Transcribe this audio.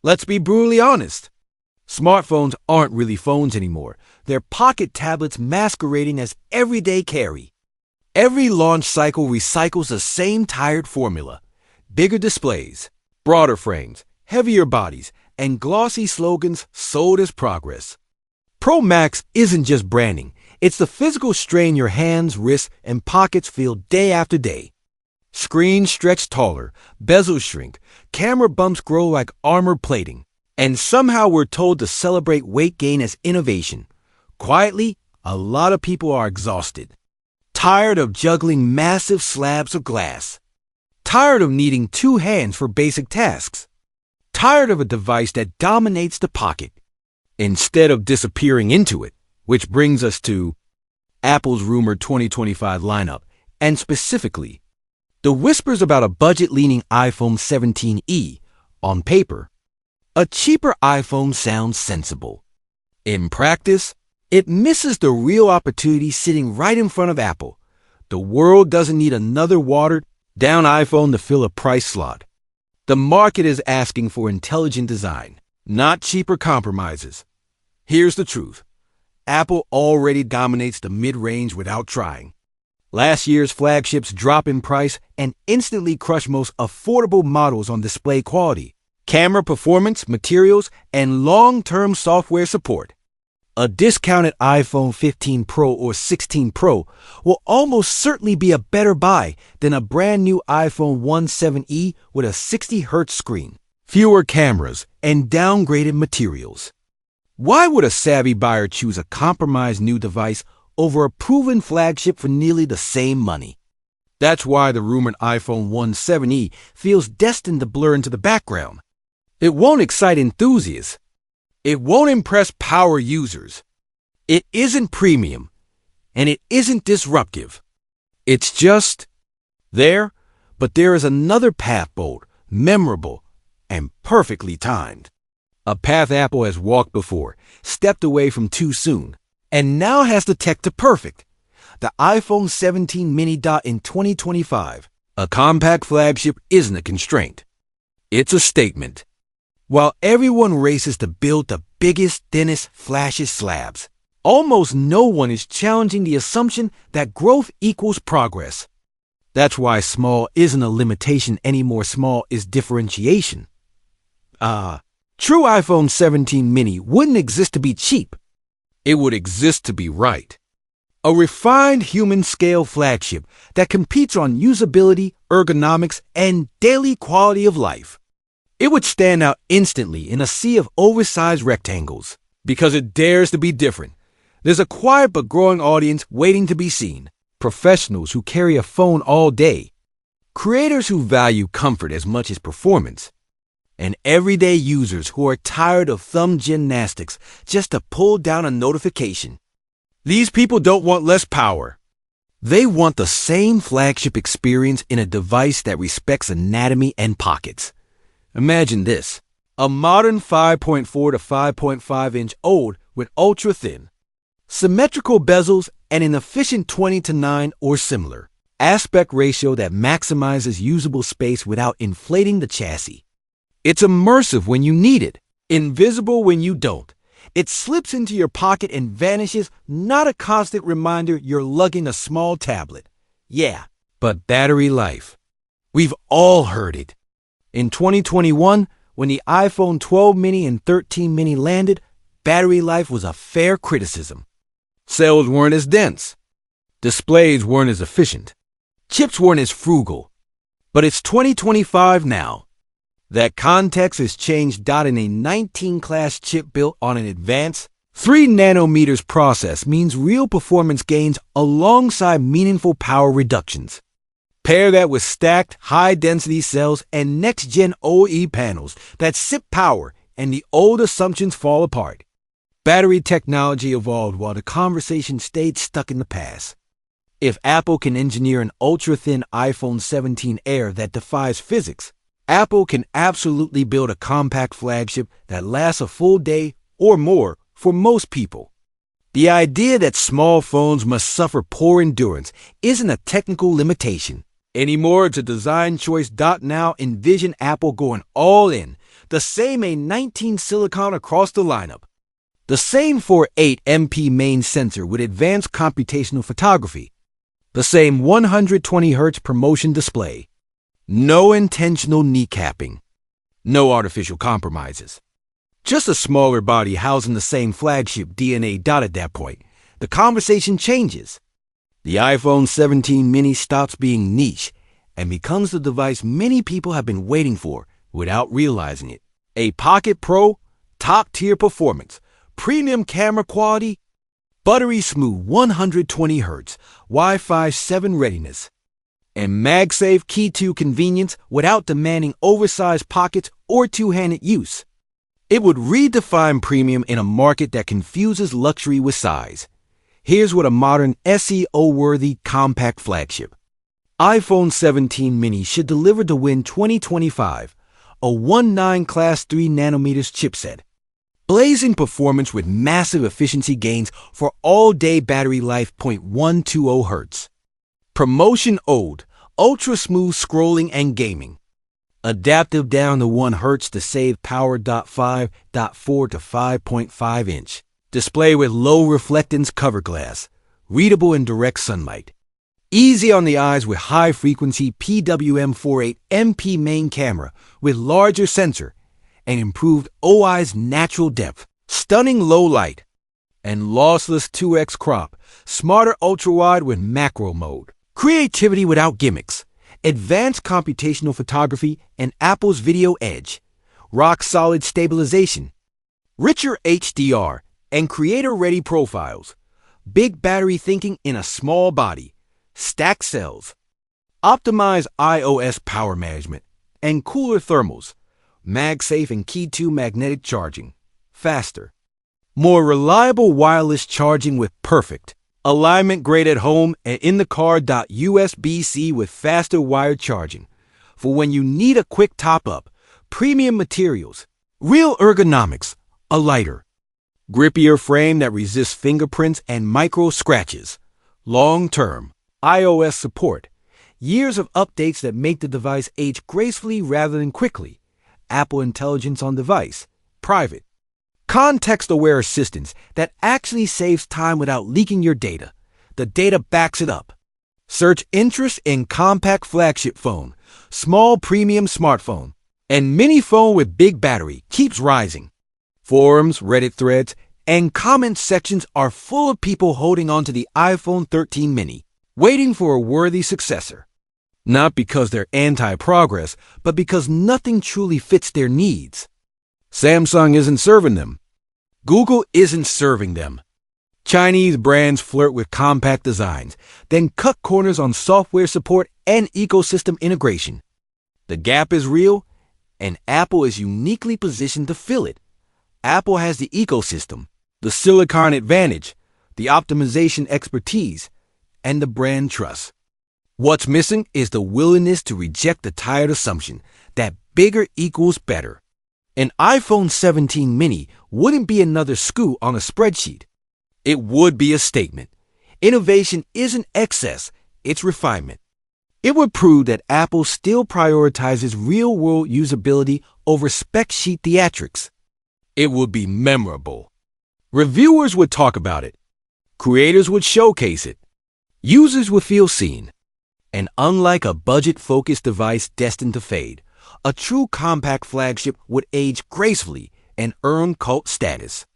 Let's be brutally honest. Smartphones aren't really phones anymore. They're pocket tablets masquerading as everyday carry. Every launch cycle recycles the same tired formula. Bigger displays, broader frames, heavier bodies, and glossy slogans sold as progress. Pro Max isn't just branding. It's the physical strain your hands, wrists, and pockets feel day after day. Screens stretch taller, bezels shrink, camera bumps grow like armor plating. And somehow we're told to celebrate weight gain as innovation. Quietly, a lot of people are exhausted. Tired of juggling massive slabs of glass. Tired of needing two hands for basic tasks. Tired of a device that dominates the pocket instead of disappearing into it. Which brings us to Apple's rumored 2025 lineup, and specifically, the whispers about a budget-leaning iPhone 17e. On paper, a cheaper iPhone sounds sensible. In practice, it misses the real opportunity sitting right in front of Apple. The world doesn't need another watered-down iPhone to fill a price slot. The market is asking for intelligent design, not cheaper compromises. Here's the truth. Apple already dominates the mid-range without trying. Last year's flagships drop in price and instantly crush most affordable models on display quality, camera performance, materials, and long-term software support. A discounted iPhone 15 Pro or 16 Pro will almost certainly be a better buy than a brand new iPhone 17e with a 60Hz screen, fewer cameras, and downgraded materials. Why would a savvy buyer choose a compromised new device over a proven flagship for nearly the same money? That's why the rumored iPhone 17e feels destined to blur into the background. It won't excite enthusiasts. It won't impress power users. It isn't premium, and it isn't disruptive. It's just there, but there is another path bold, memorable, and perfectly timed. A path Apple has walked before, stepped away from too soon, and now has the tech to perfect. The iPhone 17 mini dot in 2025. A compact flagship isn't a constraint. It's a statement. While everyone races to build the biggest, thinnest, flashiest slabs, almost no one is challenging the assumption that growth equals progress. That's why small isn't a limitation anymore. Small is differentiation. True iPhone 17 mini wouldn't exist to be cheap. It would exist to be right. A refined human-scale flagship that competes on usability, ergonomics, and daily quality of life. It would stand out instantly in a sea of oversized rectangles because it dares to be different. There's a quiet but growing audience waiting to be seen. Professionals who carry a phone all day. Creators who value comfort as much as performance. And everyday users who are tired of thumb gymnastics just to pull down a notification. These people don't want less power. They want the same flagship experience in a device that respects anatomy and pockets. Imagine this, a modern 5.4 to 5.5-inch OLED with ultra-thin, symmetrical bezels and an efficient 20:9 or similar aspect ratio that maximizes usable space without inflating the chassis. It's immersive when you need it, invisible when you don't. It slips into your pocket and vanishes, not a constant reminder you're lugging a small tablet. Yeah, but battery life. We've all heard it. In 2021, when the iPhone 12 mini and 13 mini landed, battery life was a fair criticism. Cells weren't as dense. Displays weren't as efficient. Chips weren't as frugal. But it's 2025 now. That context has changed. In a 19-class chip built on an advanced 3 nanometers process means real performance gains alongside meaningful power reductions. Pair that with stacked, high-density cells and next-gen OLED panels that sip power, and the old assumptions fall apart. Battery technology evolved while the conversation stayed stuck in the past. If Apple can engineer an ultra-thin iPhone 17 Air that defies physics, Apple can absolutely build a compact flagship that lasts a full day or more for most people. The idea that small phones must suffer poor endurance isn't a technical limitation. Anymore, it's a design choice. Now envision Apple going all in, The same A19 silicon across the lineup. The same 48MP main sensor with advanced computational photography. The same 120Hz promotion display. No intentional kneecapping. No artificial compromises. Just a smaller body housing the same flagship DNA. At that point, the conversation changes. The iPhone 17 mini stops being niche and becomes the device many people have been waiting for without realizing it. A Pocket Pro, top-tier performance, premium camera quality, buttery smooth 120Hz, Wi-Fi 7 readiness, and MagSafe Key 2 convenience without demanding oversized pockets or two-handed use. It would redefine premium in a market that confuses luxury with size. Here's what a modern SEO-worthy compact flagship iPhone 17 mini should deliver to win 2025, a 19 Class 3 nanometers chipset. Blazing performance with massive efficiency gains for all-day battery life. 0.120 Hz. Promotion ode, ultra-smooth scrolling and gaming. Adaptive down to 1 Hz to save power. 5.4 to 5.5 inch. Display with low reflectance cover glass. Readable in direct sunlight. Easy on the eyes with high-frequency PWM48MP main camera with larger sensor and improved OI's natural depth. Stunning low light and lossless 2x crop. Smarter ultra-wide with macro mode. Creativity without gimmicks. Advanced computational photography and Apple's Video Edge, rock-solid stabilization, richer HDR, and creator-ready profiles, big battery thinking in a small body, stacked cells, optimized iOS power management, and cooler thermals, MagSafe and Key 2 magnetic charging, faster, more reliable wireless charging with perfect alignment grade at home and in the car. USB-C with faster wired charging. For when you need a quick top-up, premium materials, real ergonomics, a lighter, grippier frame that resists fingerprints and micro scratches, long-term, iOS support, years of updates that make the device age gracefully rather than quickly, Apple Intelligence on device, private, context-aware assistance that actually saves time without leaking your data. The data backs it up. Search interest in compact flagship phone, small premium smartphone, and mini phone with big battery keeps rising. Forums, Reddit threads, and comment sections are full of people holding on to the iPhone 13 mini, waiting for a worthy successor. Not because they're anti-progress, but because nothing truly fits their needs. Samsung isn't serving them. Google isn't serving them. Chinese brands flirt with compact designs, then cut corners on software support and ecosystem integration. The gap is real, and Apple is uniquely positioned to fill it. Apple has the ecosystem, the silicon advantage, the optimization expertise, and the brand trust. What's missing is the willingness to reject the tired assumption that bigger equals better. An iPhone 17 mini wouldn't be another SKU on a spreadsheet. It would be a statement. Innovation isn't excess, it's refinement. It would prove that Apple still prioritizes real-world usability over spec sheet theatrics. It would be memorable. Reviewers would talk about it. Creators would showcase it. Users would feel seen. And unlike a budget-focused device destined to fade, a true compact flagship would age gracefully and earn cult status.